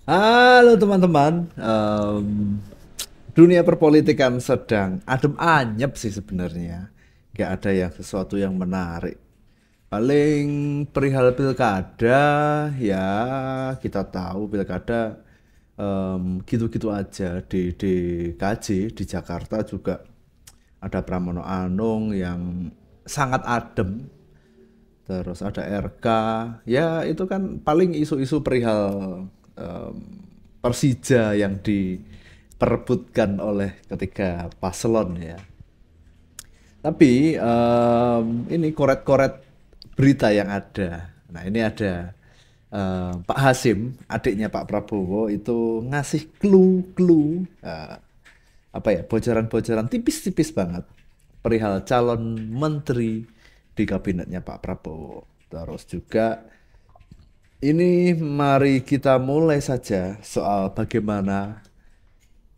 Halo teman-teman. Dunia perpolitikan sedang adem anyep sih sebenarnya. Gak ada yang sesuatu yang menarik. Paling perihal pilkada, ya kita tahu pilkada gitu-gitu aja. Di KJ di Jakarta juga ada Pramono Anung yang sangat adem. Terus ada RK, ya itu kan paling isu-isu perihal em, Persija yang diperebutkan oleh ketiga paslon ya. Tapi ini koret-koret berita yang ada. Nah ini ada Pak Hasim, adiknya Pak Prabowo itu ngasih clue-clue apa ya, bocoran-bocoran tipis-tipis banget perihal calon menteri di kabinetnya Pak Prabowo. Terus juga ini mari kita mulai saja soal bagaimana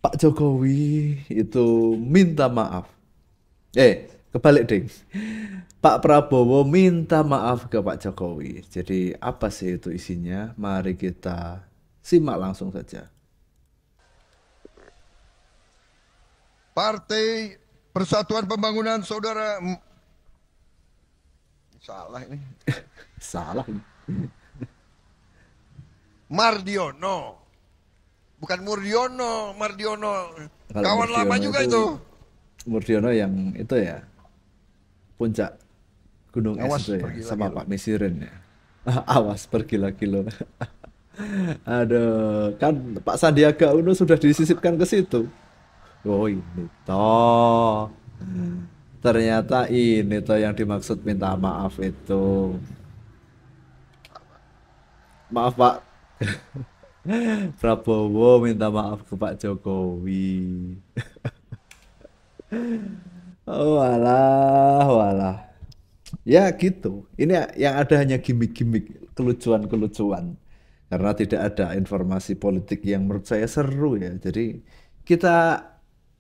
Pak Jokowi itu minta maaf. Kebalik ding. Pak Prabowo minta maaf ke Pak Jokowi. Jadi apa sih itu isinya? Mari kita simak langsung saja. Partai Persatuan Pembangunan Saudara salah ini. Salah ini. Mardiono. Bukan Murdiono, Mardiono. Kalau Kawan lama Murdiono juga itu itu. Murdiono yang itu ya, puncak gunung es Awas itu ya, pergi lagi sama lo. Pak Misirin ya. Awas bergila-gila. Aduh, kan Pak Sandiaga Uno sudah disisipkan ke situ. Oh ini toh. Ternyata ini toh yang dimaksud minta maaf itu. Maaf Pak Prabowo minta maaf ke Pak Jokowi. Oh walah, walah. Ya gitu. Ini yang ada hanya gimmick-gimmick, kelucuan-kelucuan. Karena tidak ada informasi politik yang menurut saya seru ya. Jadi kita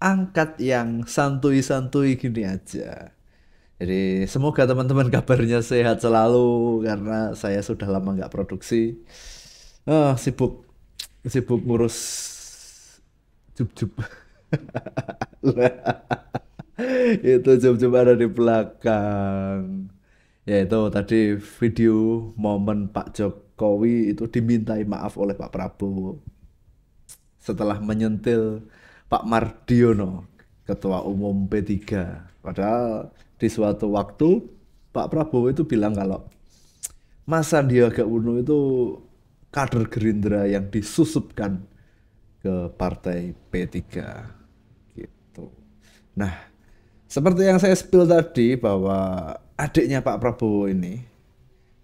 angkat yang santuy-santuy gini aja. Jadi semoga teman-teman kabarnya sehat selalu karena saya sudah lama nggak produksi. Sibuk sibuk ngurus jup-jup. Itu jup-jup ada di belakang. Ya itu tadi video momen Pak Jokowi itu dimintai maaf oleh Pak Prabowo setelah menyentil Pak Mardiono, Ketua Umum P3. Padahal di suatu waktu Pak Prabowo itu bilang kalau Mas Sandiaga Uno itu kader Gerindra yang disusupkan ke partai P3 gitu. Nah, seperti yang saya spill tadi bahwa adiknya Pak Prabowo ini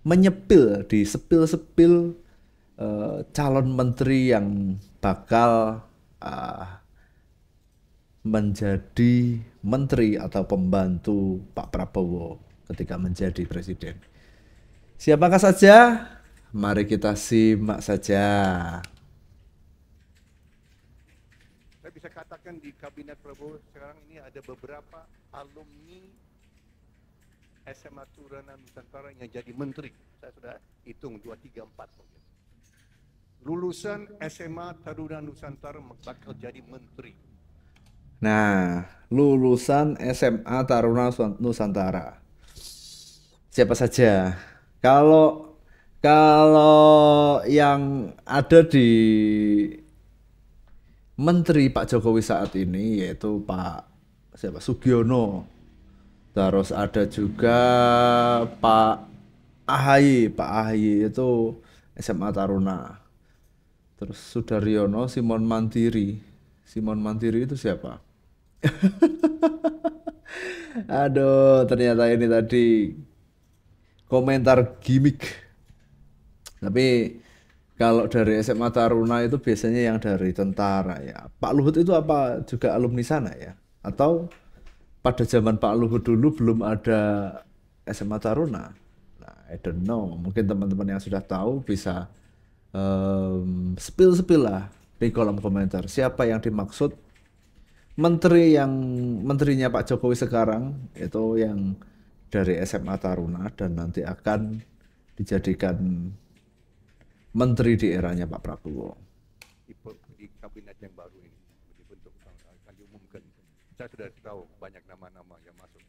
menyepil di sepil-sepil calon menteri yang bakal eh, menjadi menteri atau pembantu Pak Prabowo ketika menjadi presiden. Siapakah saja? Mari kita simak saja. Saya bisa katakan di Kabinet Prabowo sekarang ini ada beberapa alumni SMA Taruna Nusantara yang jadi menteri. Saya sudah hitung 2, 3, 4 mungkin. Lulusan SMA Taruna Nusantara bakal jadi menteri. Nah, lulusan SMA Taruna Nusantara. Siapa saja? Kalau kalau yang ada di Menteri Pak Jokowi saat ini yaitu Pak siapa Sugiono. Terus ada juga Pak AHY. Pak AHY itu SMA Taruna. Terus Sudaryono, Simon Mantiri. Simon Mantiri itu siapa? Aduh, ternyata ini tadi komentar gimmick. Tapi kalau dari SMA Taruna itu biasanya yang dari tentara ya. Pak Luhut itu apa juga alumni sana ya? Atau pada zaman Pak Luhut dulu belum ada SMA Taruna? Nah, I don't know. Mungkin teman-teman yang sudah tahu bisa spill-spill lah di kolom komentar. Siapa yang dimaksud menteri yang menterinya Pak Jokowi sekarang itu yang dari SMA Taruna dan nanti akan dijadikan menteri di eranya Pak Prabowo. kabinet yang baru ini dibentuk akan diumumkan. Saya sudah tahu banyak nama-nama yang masuk.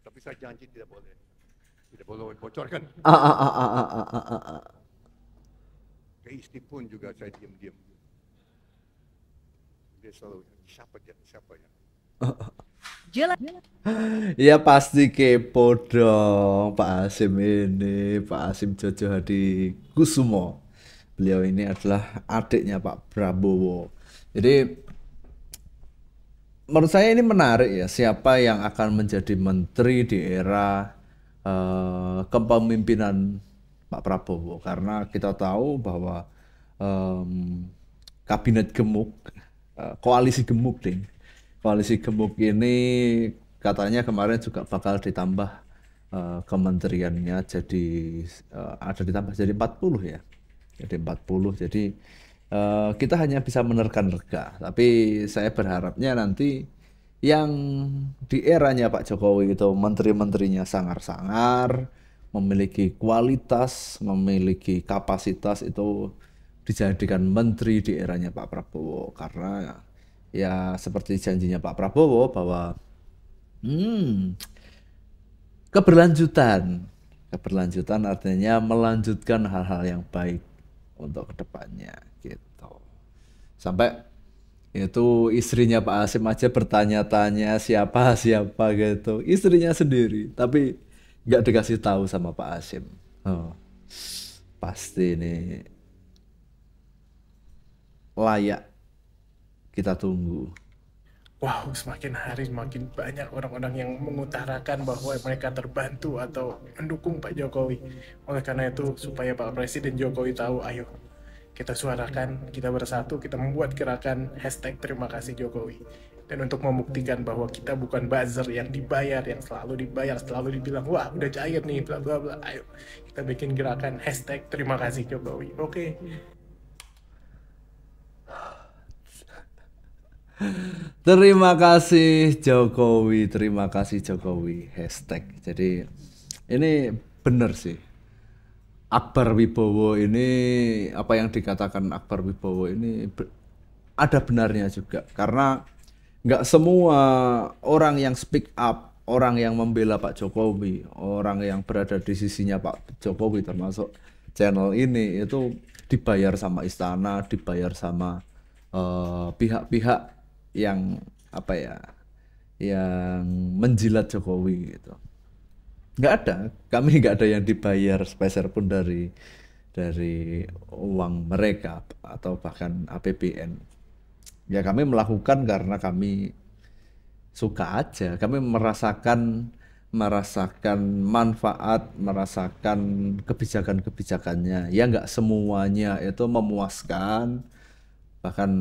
Tapi saya janji tidak boleh bocorkan. Ke istri pun juga saya diam-diam. Dia selalu siapa ya. Ya pasti kepo dong Pak Hasim ini, Pak Hasim Jojo Hadi Kusumo. Beliau ini adalah adiknya Pak Prabowo. Jadi menurut saya ini menarik ya, siapa yang akan menjadi menteri di era kepemimpinan Pak Prabowo. Karena kita tahu bahwa kabinet gemuk, koalisi gemuk ding. Koalisi gemuk ini katanya kemarin juga bakal ditambah kementeriannya jadi ada ditambah jadi 40 ya. Jadi 40. Jadi kita hanya bisa menerka-nerka. Tapi saya berharapnya nanti yang di eranya Pak Jokowi itu menteri-menterinya sangar-sangar, memiliki kualitas, memiliki kapasitas itu dijadikan menteri di eranya Pak Prabowo. Karena ya seperti janjinya Pak Prabowo bahwa keberlanjutan artinya melanjutkan hal-hal yang baik untuk kedepannya gitu. Sampai itu istrinya Pak Hasim aja bertanya-tanya siapa gitu, istrinya sendiri, tapi nggak dikasih tahu sama Pak Hasim. Pasti ini layak kita tunggu. Wow, semakin hari semakin banyak orang-orang yang mengutarakan bahwa mereka terbantu atau mendukung Pak Jokowi. Oleh karena itu, supaya Pak Presiden Jokowi tahu, ayo kita suarakan, kita bersatu, kita membuat gerakan #terima kasih Jokowi. Dan untuk membuktikan bahwa kita bukan buzzer yang dibayar, yang selalu dibayar, selalu dibilang, wah udah cair nih, bla bla bla. Ayo kita bikin gerakan #terima kasih Jokowi. Oke. Terima kasih Jokowi, terima kasih Jokowi, Jadi ini benar sih. Akbar Wibowo ini, apa yang dikatakan Akbar Wibowo ini ada benarnya juga. Karena nggak semua orang yang speak up, orang yang membela Pak Jokowi, orang yang berada di sisinya Pak Jokowi termasuk channel ini itu dibayar sama istana, dibayar sama pihak-pihak yang apa ya, yang menjilat Jokowi gitu. Nggak ada, kami nggak ada yang dibayar sepeser pun dari uang mereka atau bahkan APBN. Ya kami melakukan karena kami suka aja, kami merasakan manfaat, merasakan kebijakan-kebijakannya. Ya nggak semuanya itu memuaskan. Bahkan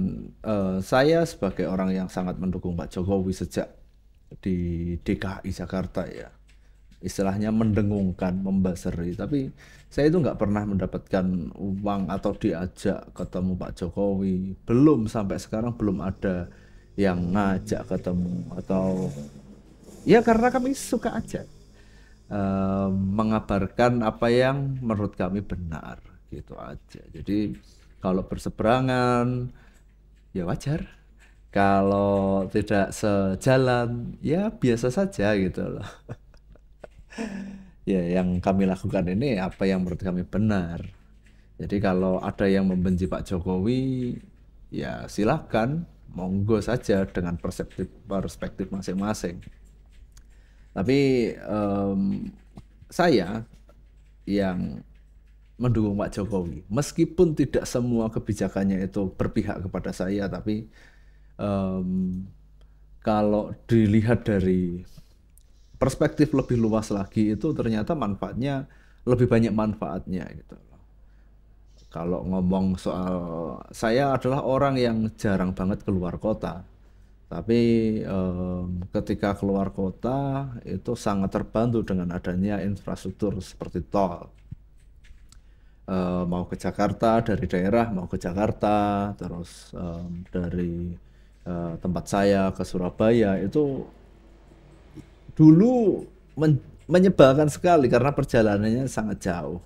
saya sebagai orang yang sangat mendukung Pak Jokowi sejak di DKI Jakarta ya, istilahnya mendengungkan, membasari, tapi saya itu nggak pernah mendapatkan uang atau diajak ketemu Pak Jokowi. Belum, sampai sekarang belum ada yang ngajak ketemu atau ya, karena kami suka aja mengabarkan apa yang menurut kami benar gitu aja. Jadi kalau berseberangan ya wajar, kalau tidak sejalan ya biasa saja gitu loh. Ya yang kami lakukan ini apa yang menurut kami benar. Jadi kalau ada yang membenci Pak Jokowi ya silahkan, monggo saja dengan perspektif masing-masing. Tapi saya yang mendukung Pak Jokowi, meskipun tidak semua kebijakannya itu berpihak kepada saya, tapi kalau dilihat dari perspektif lebih luas lagi itu ternyata manfaatnya lebih banyak manfaatnya gitu. Kalau ngomong soal, saya adalah orang yang jarang banget keluar kota, tapi ketika keluar kota itu sangat terbantu dengan adanya infrastruktur seperti tol. Mau ke Jakarta, dari daerah mau ke Jakarta, terus dari tempat saya ke Surabaya itu dulu menyebalkan sekali karena perjalanannya sangat jauh.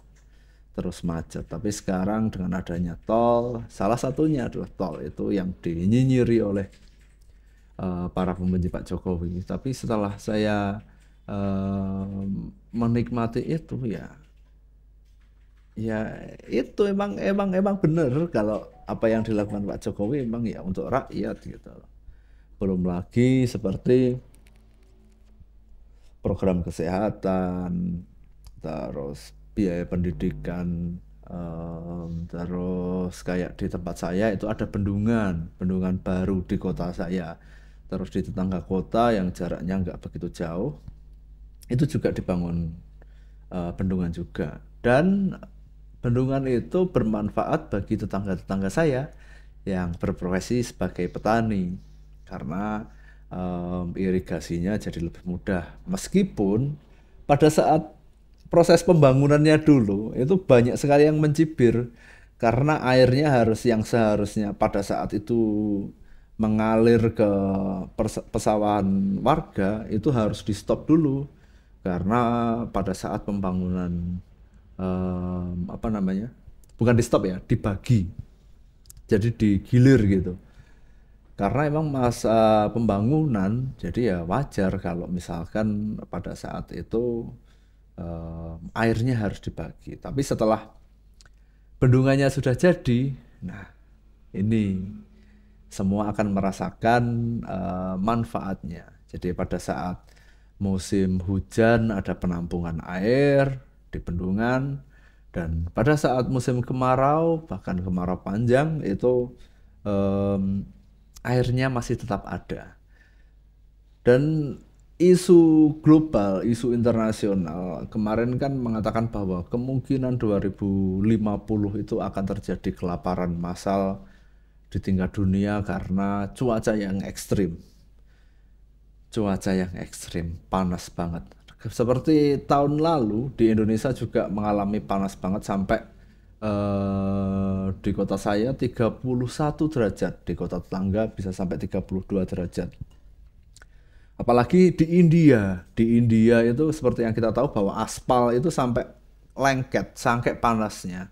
terus macet. Tapi sekarang dengan adanya tol, salah satunya adalah tol itu yang dinyinyiri oleh para pembenci Pak Jokowi. Tapi setelah saya menikmati itu ya itu emang bener kalau apa yang dilakukan Pak Jokowi emang ya untuk rakyat gitu. Belum lagi seperti program kesehatan, terus biaya pendidikan, terus kayak di tempat saya itu ada bendungan baru di kota saya. Terus di tetangga kota yang jaraknya nggak begitu jauh, itu juga dibangun bendungan juga. Dan bendungan itu bermanfaat bagi tetangga-tetangga saya yang berprofesi sebagai petani karena irigasinya jadi lebih mudah. Meskipun pada saat proses pembangunannya dulu itu banyak sekali yang mencibir karena airnya yang seharusnya pada saat itu mengalir ke pesawahan warga itu harus di stop dulu karena pada saat pembangunan apa namanya, bukan di stop ya, dibagi, jadi digilir gitu. Karena emang masa pembangunan, jadi ya wajar kalau misalkan pada saat itu airnya harus dibagi. Tapi setelah bendungannya sudah jadi, nah ini semua akan merasakan manfaatnya. Jadi pada saat musim hujan ada penampungan air di bendungan, dan pada saat musim kemarau, bahkan kemarau panjang itu airnya masih tetap ada. Dan isu global, isu internasional kemarin kan mengatakan bahwa kemungkinan 2050 itu akan terjadi kelaparan massal di tingkat dunia karena cuaca yang ekstrim. Cuaca yang ekstrim, panas banget. Seperti tahun lalu di Indonesia juga mengalami panas banget sampai di kota saya 31 derajat, di kota tetangga bisa sampai 32 derajat. Apalagi di India itu seperti yang kita tahu bahwa aspal itu sampai lengket, sampai panasnya.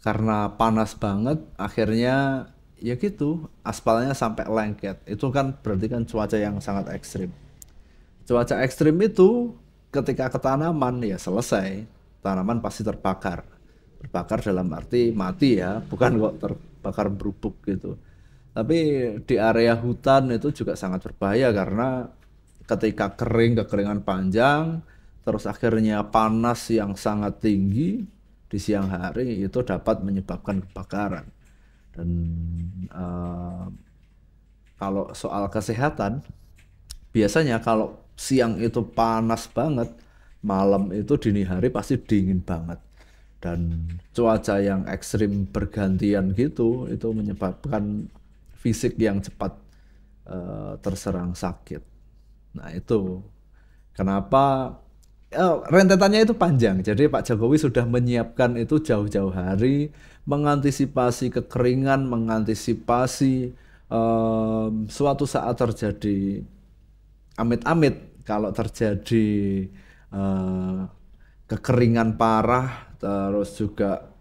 Karena panas banget, akhirnya ya gitu, aspalnya sampai lengket. Itu kan berarti kan cuaca yang sangat ekstrim. Cuaca ekstrim itu ketika ke tanaman ya selesai, tanaman pasti terbakar. Terbakar dalam arti mati ya, bukan kok terbakar berubuk gitu. Tapi di area hutan itu juga sangat berbahaya karena ketika kekeringan panjang, terus akhirnya panas yang sangat tinggi di siang hari itu dapat menyebabkan kebakaran. Dan kalau soal kesehatan, biasanya kalau siang itu panas banget, malam itu dini hari pasti dingin banget. Dan cuaca yang ekstrim bergantian gitu, itu menyebabkan fisik yang cepat terserang sakit. Nah itu kenapa rentetannya itu panjang. Jadi Pak Jokowi sudah menyiapkan itu jauh-jauh hari, mengantisipasi kekeringan, mengantisipasi suatu saat terjadi amit-amit kalau terjadi kekeringan parah, terus juga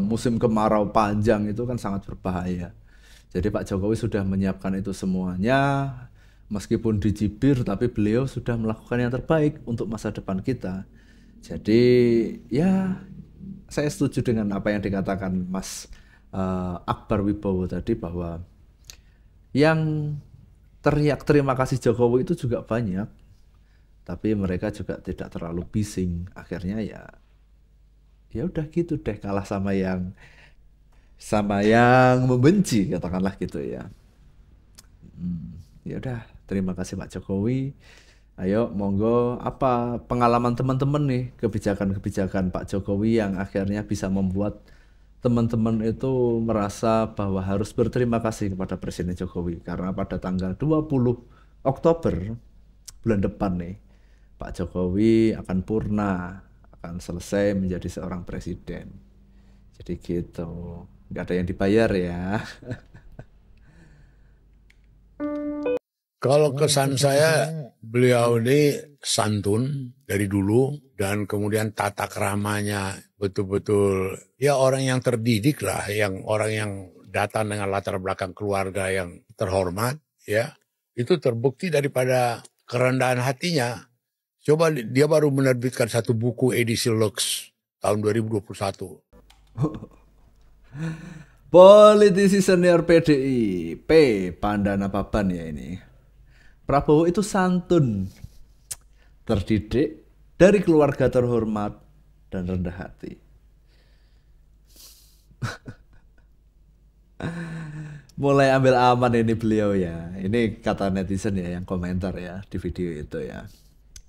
musim kemarau panjang itu kan sangat berbahaya. Jadi Pak Jokowi sudah menyiapkan itu semuanya, meskipun dicibir tapi beliau sudah melakukan yang terbaik untuk masa depan kita. Jadi ya saya setuju dengan apa yang dikatakan Mas Akbar Wibowo tadi bahwa yang teriak terima kasih Jokowi itu juga banyak, tapi mereka juga tidak terlalu bising. Akhirnya ya udah gitu deh, kalah sama yang membenci, katakanlah gitu ya. Ya udah, terima kasih Pak Jokowi. Ayo monggo, apa pengalaman teman-teman nih kebijakan-kebijakan Pak Jokowi yang akhirnya bisa membuat teman-teman itu merasa bahwa harus berterima kasih kepada Presiden Jokowi, karena pada tanggal 20 Oktober bulan depan nih Pak Jokowi akan purna, akan selesai menjadi seorang presiden. Jadi gitu, nggak ada yang dibayar ya. Kalau kesan saya, beliau ini santun dari dulu dan kemudian tata keramanya betul-betul ya orang yang terdidik lah, yang orang yang datang dengan latar belakang keluarga yang terhormat, ya itu terbukti daripada kerendahan hatinya. Coba dia baru menerbitkan satu buku edisi Lux tahun 2021. Politisi senior PDIP, Pandana Paban ya ini. Prabowo itu santun, terdidik, dari keluarga terhormat, dan rendah hati. Mulai ambil aman ini beliau ya. Ini kata netizen ya yang komentar ya di video itu ya.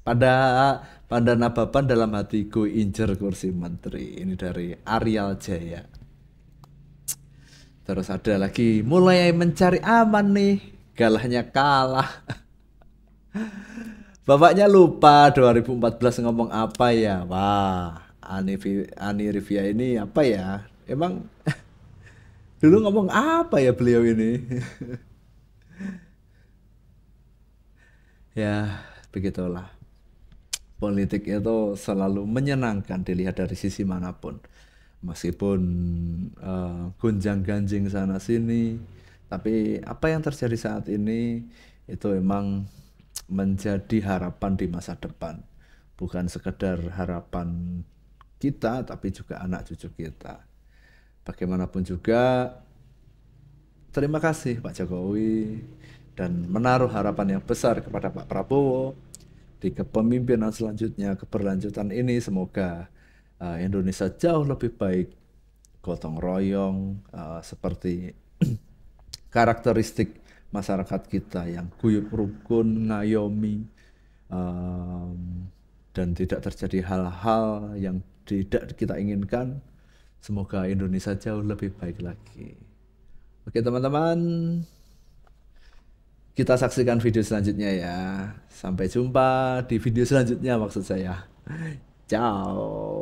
Pandana Paban dalam hatiku incer kursi menteri. Ini dari Arial Jaya. Terus ada lagi mulai mencari aman nih, galahnya kalah. Bapaknya lupa 2014 ngomong apa ya. Wah, Ani Rivia ini apa ya? Emang dulu ngomong apa ya beliau ini? Ya, begitulah. Politik itu selalu menyenangkan dilihat dari sisi manapun. Meskipun gonjang-ganjing sana sini, tapi apa yang terjadi saat ini itu emang menjadi harapan di masa depan. Bukan sekedar harapan kita, tapi juga anak cucu kita. Bagaimanapun juga, terima kasih Pak Jokowi dan menaruh harapan yang besar kepada Pak Prabowo di kepemimpinan selanjutnya, keberlanjutan ini semoga Indonesia jauh lebih baik, gotong royong, seperti karakteristik masyarakat kita yang guyup rukun, ngayomi, dan tidak terjadi hal-hal yang tidak kita inginkan. Semoga Indonesia jauh lebih baik lagi. Oke teman-teman, kita saksikan video selanjutnya ya. Sampai jumpa di video selanjutnya maksud saya. Ciao.